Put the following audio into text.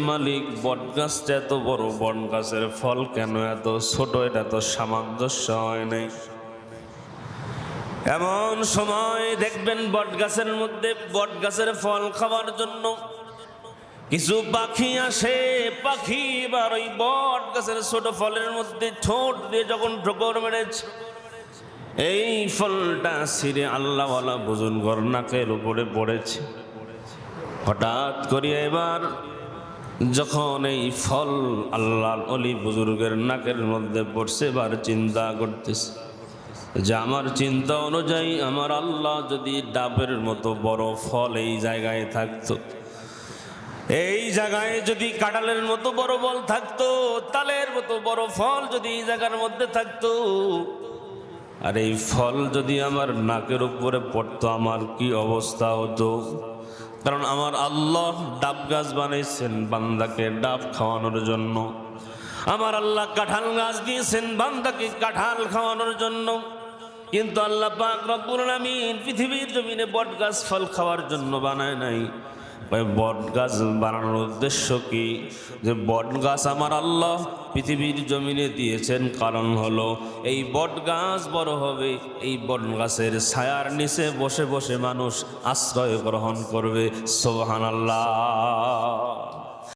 মালিক বট গাছটা এত বড়, বট গাছের ফল কেন এত ছোট? এটা তো সামঞ্জস্য হয় নাই। এমন সময় দেখবেন বট গাছের মধ্যে বট গাছের ফল খাওয়ার জন্য কিছু পাখি আসে। পাখি এবার ওই বট গাছের ছোট ফলের মধ্যে ঠোঁট দিয়ে যখন ঠোকর মেরেছে, এই ফলটা ছিঁড়ে আল্লাহওয়ালা বুজুর্গর নাকের উপরে পড়েছে। হঠাৎ করে এবার যখন এই ফল আল্লাহর ওলি বুজুর্গের নাকের মধ্যে পড়ছে, এবার চিন্তা করতেছে যে আমার চিন্তা অনুযায়ী আমার আল্লাহ যদি ডাবের মতো বড় ফল এই জায়গায় থাকতো, এই জায়গায় যদি কাঁঠালের মতো বড় ফল থাকতো, তালের মতো বড় ফল যদি এই জায়গার মধ্যে থাকতো, আর এই ফল যদি আমার নাকের উপরে পড়তো, আমার কি অবস্থা হতো? কারণ আমার আল্লাহ ডাব গাছ বানাইছেন বান্দাকে ডাব খাওয়ানোর জন্য, আমার আল্লাহ কাঁঠাল গাছ দিয়েছেন বান্দাকে কাঁঠাল খাওয়ানোর জন্য। কিন্তু আল্লাহ পাক রব্বুল আলামিন পৃথিবীর জমিনে বট গাছ ফল খাওয়ার জন্য বানায় নাই। বট গাছ বানানোর উদ্দেশ্য কি? যে বট গাছ আমার আল্লাহ পৃথিবীর জমিনে দিয়েছেন কারণ হলো এই বট গাছ বড় হবে, এই বট গাছের ছায়ার নিচে বসে বসে মানুষ আশ্রয় গ্রহণ করবে। সুবহানাল্লাহ।